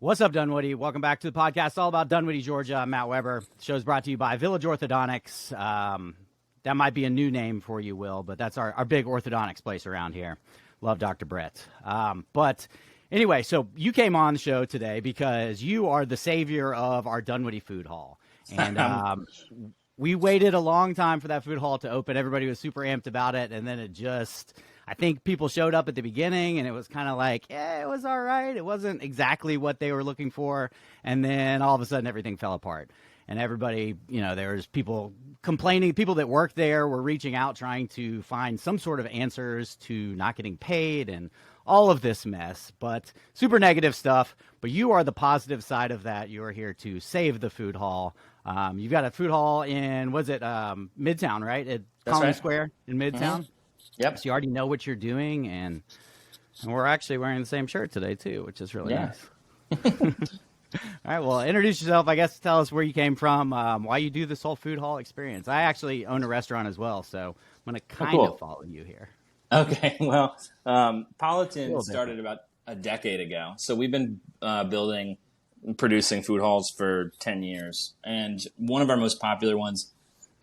What's up, Dunwoody? Welcome back to the podcast all about Dunwoody, Georgia. I'm Matt Weber. The show's brought to you by Village Orthodontics. That might be a new name for you, Will, but that's our big orthodontics place around here. Love Dr. Brett. But anyway, so you came on the show today because you are the savior of our Dunwoody Food Hall. And we waited a long time for that food hall to open. Everybody was super amped about it, and then I think people showed up at the beginning, and it was kind of like, it was all right. It wasn't exactly what they were looking for, and then all of a sudden everything fell apart. And everybody, there was people complaining. People that worked there were reaching out, trying to find some sort of answers to not getting paid and all of this mess, but super negative stuff. But you are the positive side of that. You are here to save the food hall. You've got a food hall in, Midtown, right? At Colony Square in Midtown. Mm-hmm. Yep. So you already know what you're doing, and we're actually wearing the same shirt today too, which is really nice. All right, well, introduce yourself. I guess tell us where you came from, why you do this whole food hall experience. I actually own a restaurant as well, so I'm going to kind of follow you here. Okay, well, Politan started about a decade ago, so we've been producing food halls for 10 years, and one of our most popular ones,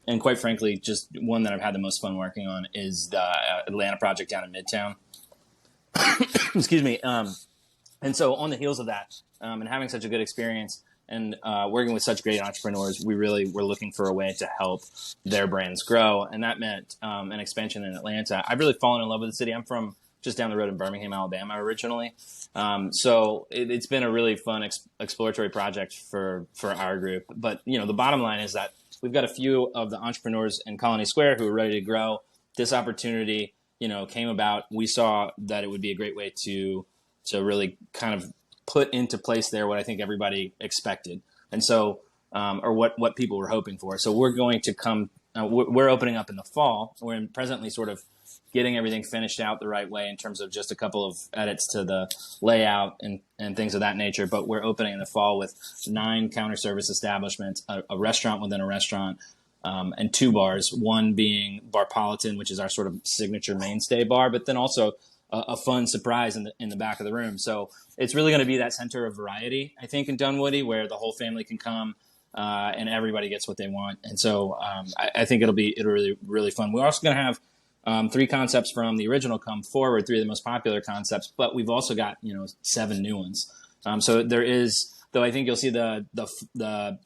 and quite frankly, just one that I've had the most fun working on, is the Atlanta project down in Midtown. Excuse me. And so on the heels of that, and having such a good experience and working with such great entrepreneurs, we really were looking for a way to help their brands grow. And that meant an expansion in Atlanta. I've really fallen in love with the city. I'm from just down the road in Birmingham, Alabama originally. So it's been a really fun exploratory project for our group. But, the bottom line is that we've got a few of the entrepreneurs in Colony Square who are ready to grow. This opportunity, came about. We saw that it would be a great way to really kind of put into place there what I think everybody expected. And so, or what people were hoping for. So we're going to we're opening up in the fall. We're presently sort of getting everything finished out the right way in terms of just a couple of edits to the layout and things of that nature. But we're opening in the fall with 9 counter service establishments, a restaurant within a restaurant, and 2 bars, one being Bar Politan, which is our sort of signature mainstay bar, but then also a fun surprise in the back of the room. So it's really going to be that center of variety, I think, in Dunwoody, where the whole family can come and everybody gets what they want. And so I think it'll be really, really fun. We're also going to have 3 concepts from the original come forward, 3 of the most popular concepts, but we've also got 7 new ones. So there is, though I think you'll see the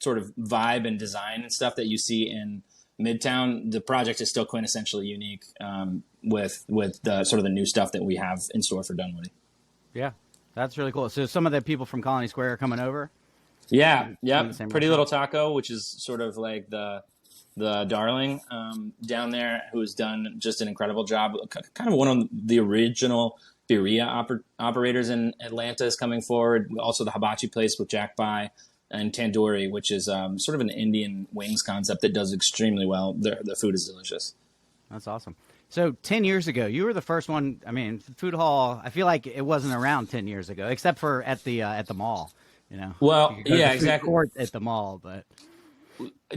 sort of vibe and design and stuff that you see in Midtown, the project is still quintessentially unique with the sort of the new stuff that we have in store for Dunwoody. Yeah, that's really cool. So some of the people from Colony Square are coming over? Yeah. Pretty Little Taco, which is sort of like the darling down there, who's done just an incredible job. Kind of one of the original birria operators in Atlanta is coming forward. Also the hibachi place with Jack Bai, and Tandoori, which is sort of an Indian wings concept that does extremely well. The food is delicious. That's awesome. So 10 years ago, you were the first one. I mean, food hall, I feel like it wasn't around 10 years ago, except for at the mall, Well, yeah, exactly. Court at the mall, but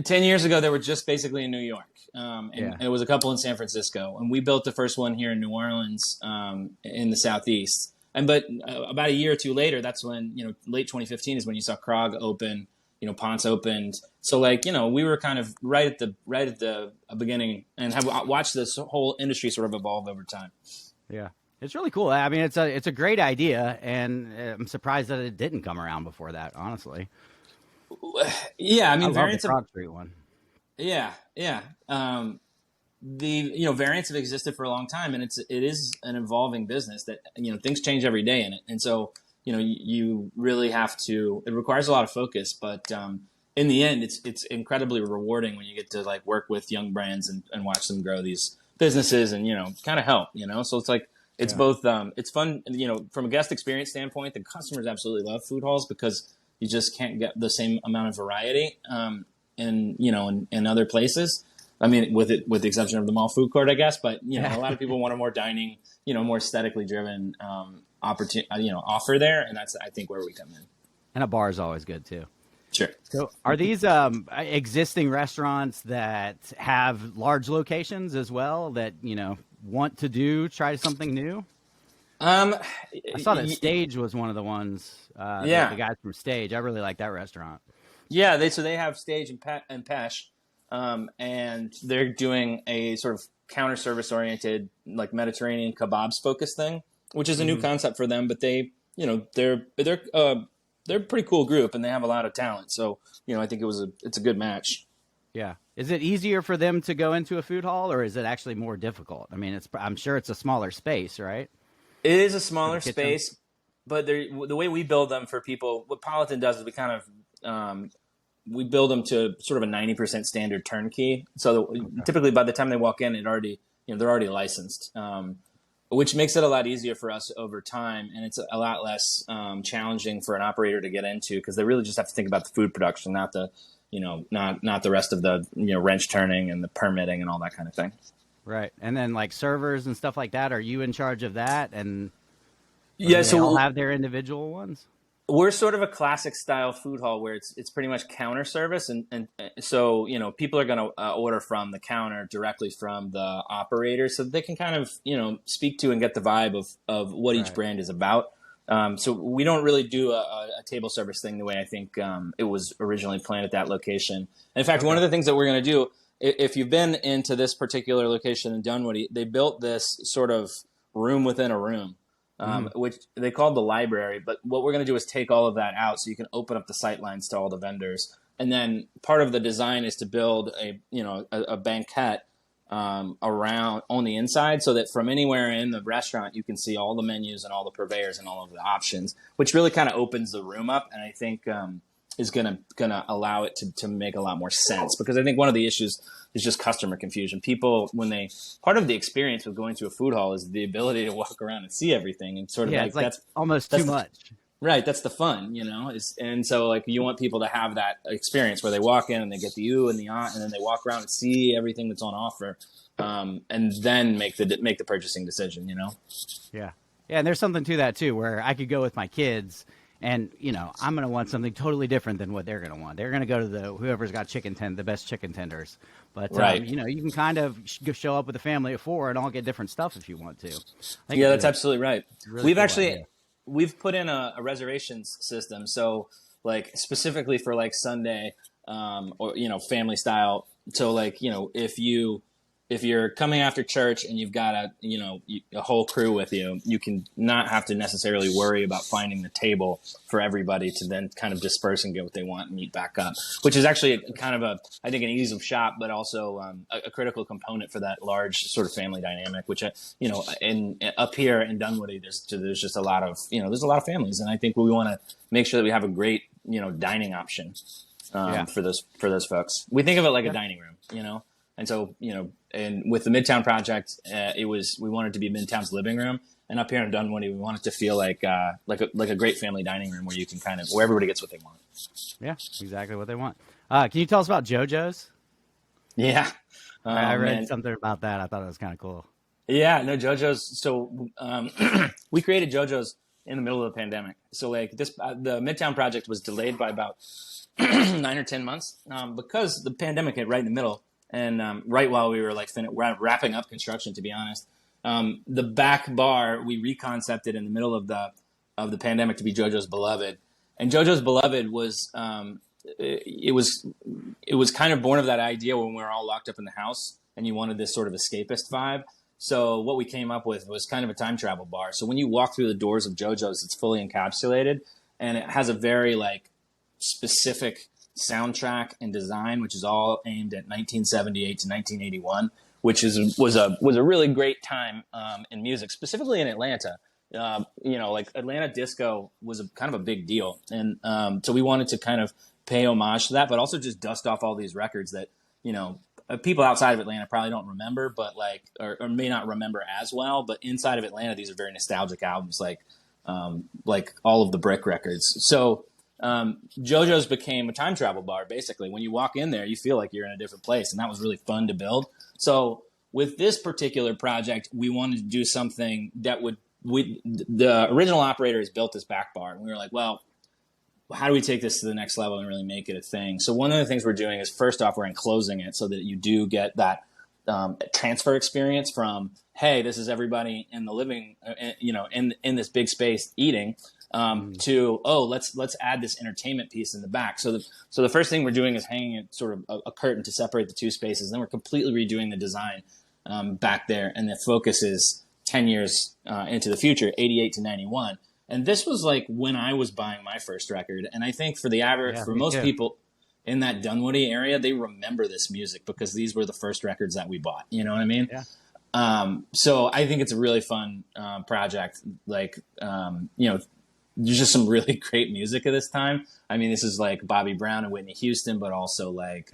10 years ago, they were just basically in New York. And it was a couple in San Francisco. And we built the first one here in New Orleans in the Southeast. But about a year or two later, that's when, late 2015 is when you saw Krog open, Ponce opened. So we were kind of right at the beginning and have watched this whole industry sort of evolve over time. Yeah, it's really cool. I mean, it's a great idea, and I'm surprised that it didn't come around before that, honestly. Yeah, I mean, variants of the Krog Street one. Yeah. The variants have existed for a long time, and it is an evolving business that things change every day in it, and so you really have to. It requires a lot of focus, but in the end, it's incredibly rewarding when you get to work with young brands and watch them grow these businesses and kind of help. So it's it's both. It's fun, from a guest experience standpoint. The customers absolutely love food halls because you just can't get the same amount of variety in other places. I mean, with the exception of the mall food court, I guess. But a lot of people want a more dining, more aesthetically driven offer there, and that's I think where we come in. And a bar is always good too. Sure. So, are these existing restaurants that have large locations as well that want to try something new? Um, I saw that Stage was one of the ones. The yeah, guys from Stage. I really like that restaurant. yeah. They have Stage and Pesh, and they're doing a sort of counter service oriented, like Mediterranean kebabs focused thing, which is a new Hmm. concept for them. But they, they're a pretty cool group, and they have a lot of talent. So I think it's a good match. Yeah. Is it easier for them to go into a food hall, or is it actually more difficult? I mean, I'm sure it's a smaller space, right? It is a For the smaller kitchen. space, but the way we build them for people, what Politan does is we build them to sort of a 90% standard turnkey. So Okay. typically, by the time they walk in, they're already licensed, which makes it a lot easier for us over time, and it's a lot less challenging for an operator to get into because they really just have to think about the food production, not the not the rest of the wrench turning and the permitting and all that kind of thing. Right. And then like servers and stuff like that, are you in charge of that? And or Yeah, do they all so have their individual ones? we're sort of a classic style food hall where it's pretty much counter service, and so people are going to order from the counter directly from the operator, so they can kind of speak to and get the vibe of what each Right. brand is about. So we don't really do a table service thing the way I think it was originally planned at that location. And in fact, one Okay. of the things that we're going to do, if you've been into this particular location in Dunwoody, they built this sort of room within a room, Hmm. which they called the library. But what we're going to do is take all of that out so you can open up the sight lines to all the vendors. And then part of the design is to build a banquette around on the inside so that from anywhere in the restaurant you can see all the menus and all the purveyors and all of the options, which really kind of opens the room up, and I think is gonna allow it to make a lot more sense, because I think one of the issues is just customer confusion. People, when they part of the experience with going to a food hall is the ability to walk around and see everything, and sort of Yeah, like it's like almost too that's the much. right. That's the fun, and so like you want people to have that experience where they walk in and they get the ooh and the ah, and then they walk around and see everything that's on offer, and then make the purchasing decision. Yeah. Yeah, and there's something to that too, where I could go with my kids and, I'm going to want something totally different than what they're going to want. They're going to go to whoever's got the best chicken tenders. But, Right. you can kind of show up with a family of four and all get different stuff if you want to. I think Yeah, it's that's a absolutely right. really We've cool actually idea. we've put in a reservations system, so like specifically for like Sunday, or family style. So like if you're coming after church and you've got a whole crew with you, you can not have to necessarily worry about finding the table for everybody to then kind of disperse and get what they want and meet back up, which is actually kind of I think an ease of shop, but also a critical component for that large sort of family dynamic, which in up here in Dunwoody, there's just a lot of there's a lot of families, and I think we want to make sure that we have a great dining option Yeah. for those folks. We think of it like a Yeah. dining room. And so, and with the Midtown project, we wanted to be Midtown's living room, and up here in Dunwoody, we want it to feel like a great family dining room where you can where everybody gets what they want. Yeah, exactly what they want. Can you tell us about JoJo's? Yeah. I Oh read man. something about that. I thought it was kind of cool. Yeah. No, JoJo's. So we created JoJo's in the middle of the pandemic. So like the Midtown project was delayed by about 9 or 10 months because the pandemic hit right in the middle. And right while we were like wrapping up construction, to be honest, the back bar we reconcepted in the middle of the pandemic to be JoJo's Beloved, and JoJo's Beloved was it was kind of born of that idea when we were all locked up in the house and you wanted this sort of escapist vibe. So what we came up with was kind of a time travel bar. So when you walk through the doors of JoJo's, it's fully encapsulated, and it has a very like specific soundtrack and design, which is all aimed at 1978 to 1981, which was a really great time in music, specifically in Atlanta. Like Atlanta disco was kind of a big deal, and so we wanted to kind of pay homage to that, but also just dust off all these records that people outside of Atlanta probably don't remember, but or may not remember as well. But inside of Atlanta, these are very nostalgic albums, like all of the Brick records. So JoJo's became a time travel bar. Basically, when you walk in there, you feel like you're in a different place, and that was really fun to build. So with this particular project, we wanted to do something that the original operator has built this back bar, and we were like, well, how do we take this to the next level and really make it a thing? So one of the things we're doing is, first off, we're enclosing it so that you do get that transfer experience from, hey, this is everybody in the living, in this big space eating, to, let's add this entertainment piece in the back. So the first thing we're doing is hanging sort of a curtain to separate the two spaces. Then we're completely redoing the design back there, and the focus is 10 years into the future, 88 to 91. And this was like when I was buying my first record. And I think for the average, for most people in that Dunwoody area, they remember this music because these were the first records that we bought. You know what I mean? Yeah. So I think it's a really fun project. Like, there's just some really great music at this time. I mean, this is like Bobby Brown and Whitney Houston, but also like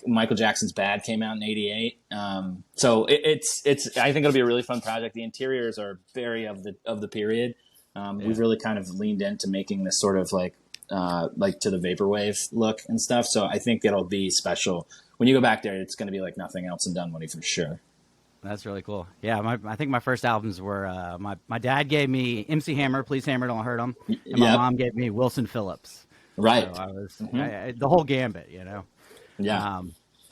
Michael Jackson's Bad came out in '88. So it's I think it'll be a really fun project. The interiors are very of the period. We've really kind of leaned into making this sort of like to the vaporwave look and stuff. So I think it'll be special. When you go back there, it's going to be like nothing else in Dunwoody for sure. That's really cool. Yeah, I think my first albums were my dad gave me MC Hammer, Please Hammer, Don't Hurt 'Em, and my mom gave me Wilson Phillips. Right. So I was the whole gambit, Yeah.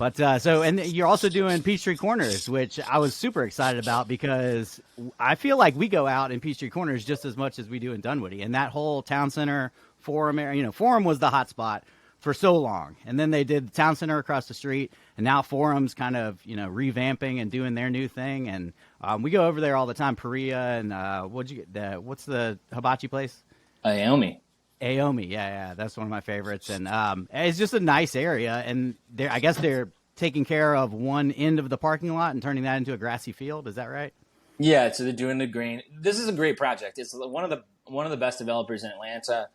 And you're also doing Peachtree Corners, which I was super excited about because I feel like we go out in Peachtree Corners just as much as we do in Dunwoody, and that whole town center Forum area. Forum was the hot spot for so long, and then they did the town center across the street, and now Forum's kind of revamping and doing their new thing, and we go over there all the time. Perea and what's the hibachi place? Aomi, yeah, that's one of my favorites, and it's just a nice area, and I guess they're taking care of one end of the parking lot and turning that into a grassy field. Is that right? Yeah, so they're doing the green. This is a great project. It's one of the best developers in Atlanta.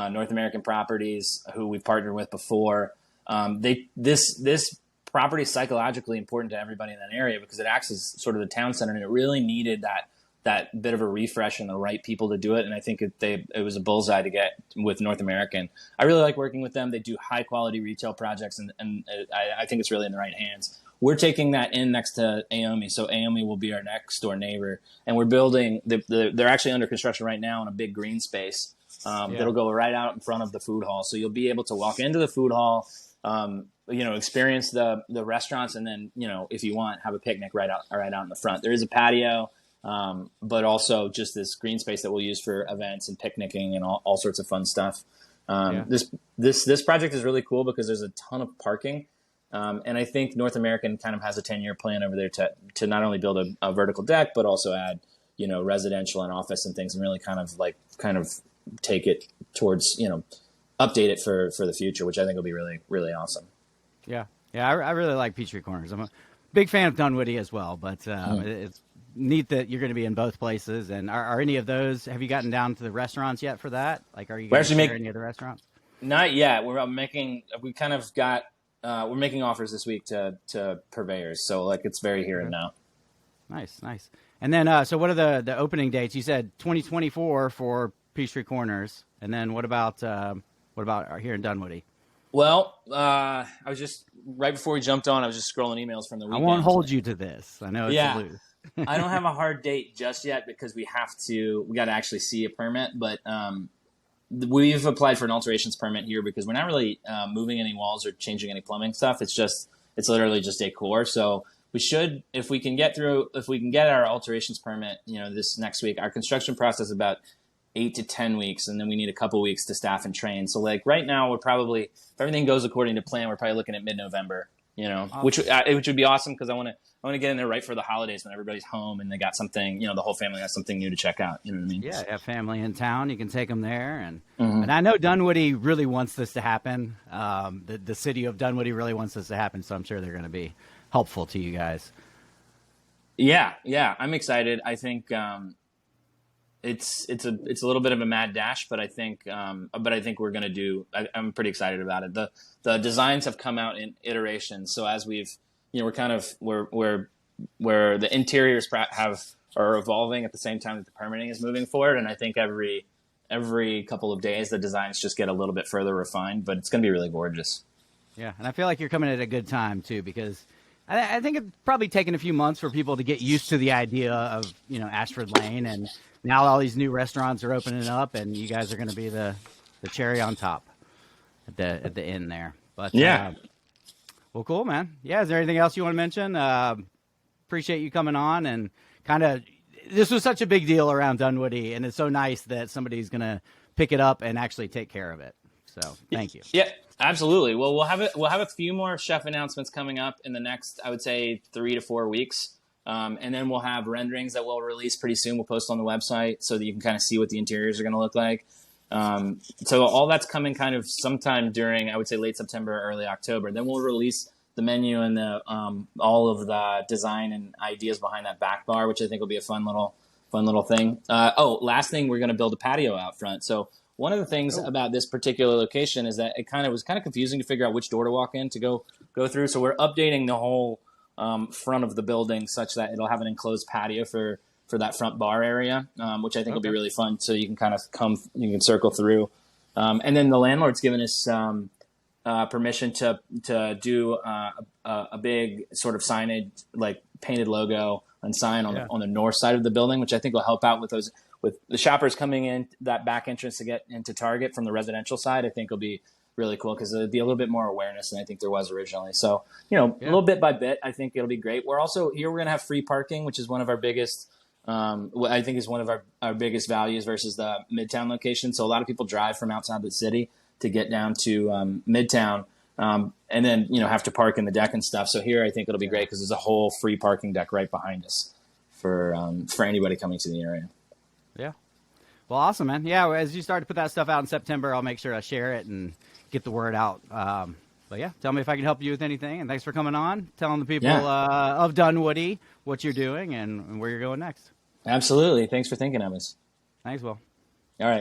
North American Properties, who we've partnered with before. This property is psychologically important to everybody in that area because it acts as sort of the town center, and it really needed that bit of a refresh and the right people to do it. And I think it was a bullseye to get with North American. I really like working with them. They do high quality retail projects, and I think it's really in the right hands. We're taking that in next to Aomi, so Aomi will be our next door neighbor, and we're building. They're actually under construction right now in a big green space. That'll go right out in front of the food hall. So you'll be able to walk into the food hall, experience the restaurants, and then, if you want, have a picnic right out in the front. There is a patio, but also just this green space that we'll use for events and picnicking and all sorts of fun stuff. This project is really cool because there's a ton of parking. And I think North American kind of has a 10-year plan over there to not only build a vertical deck, but also add, residential and office and things, and really kind of take it towards, update it for the future, which I think will be really, really awesome. Yeah. I really like Peachtree Corners. I'm a big fan of Dunwoody as well, but it's neat that you're going to be in both places. And are any of those, have you gotten down to the restaurants yet for that? Like, are you going to share any of the restaurants? Not yet. We're making offers this week to purveyors. So like it's very here and now. Nice. And then, so what are the opening dates? You said 2024 for Peachtree Corners, and then what about here in Dunwoody? Well, I was just right before we jumped on. I was just scrolling emails from the weekend. I won't hold you to this. I know it's a loose. I don't have a hard date just yet because we got to actually see a permit. But we've applied for an alterations permit here because we're not really moving any walls or changing any plumbing stuff. It's literally just decor. So we should, if we can get our alterations permit, this next week. Our construction process is about 8 to 10 weeks, and then we need a couple weeks to staff and train. So like right now, we're probably, if everything goes according to plan, we're probably looking at mid-November. Which would be awesome because I want to get in there right for the holidays when everybody's home and they got something, the whole family has something new to check out. You know what I mean? Yeah, have family in town, you can take them there, and I know Dunwoody really wants this to happen. The city of Dunwoody really wants this to happen, so I'm sure they're going to be helpful to you guys. Yeah, I'm excited. I think it's a little bit of a mad dash, but I think we're going to do. I'm pretty excited about it. The designs have come out in iterations, so as we've we're kind of where the interiors are evolving at the same time that the permitting is moving forward, and I think every couple of days the designs just get a little bit further refined, but it's going to be really gorgeous. Yeah, and I feel like you're coming at a good time too, because I think it's probably taken a few months for people to get used to the idea of Ashford Lane, and now all these new restaurants are opening up, and you guys are going to be the cherry on top at the end there. But Well, cool, man. Yeah. Is there anything else you want to mention? Appreciate you coming on and kind of. This was such a big deal around Dunwoody, and it's so nice that somebody's going to pick it up and actually take care of it. So thank you. Yeah, absolutely. Well, we'll have a few more chef announcements coming up in the next, I would say, 3 to 4 weeks. And then we'll have renderings that we'll release pretty soon. We'll post on the website so that you can kind of see what the interiors are going to look like. So all that's coming kind of sometime during, I would say, late September, early October. Then we'll release the menu and the all of the design and ideas behind that back bar, which I think will be a fun little thing. Last thing, we're going to build a patio out front. So one of the things about this particular location is that it was kind of confusing to figure out which door to walk in to go through. So we're updating the whole front of the building such that it'll have an enclosed patio for that front bar area, which I think will be really fun. So you can kind of you can circle through. And then the landlord's given us permission to do a big sort of signage, like painted logo and sign on the north side of the building, which I think will help out with the shoppers coming in that back entrance to get into Target from the residential side. I think will be really cool because there'll be a little bit more awareness than I think there was originally. So, a little bit by bit, I think it'll be great. We're also here, we're going to have free parking, which is one of our biggest, I think is one of our biggest values versus the Midtown location. So a lot of people drive from outside the city to get down to Midtown and then, have to park in the deck and stuff. So here I think it'll be great because there's a whole free parking deck right behind us for anybody coming to the area. Yeah. Well, awesome, man. Yeah, as you start to put that stuff out in September, I'll make sure I share it and get the word out. But yeah, tell me if I can help you with anything. And thanks for coming on, telling the people of Dunwoody what you're doing and where you're going next. Absolutely. Thanks for thinking of us. Thanks, Will. All right.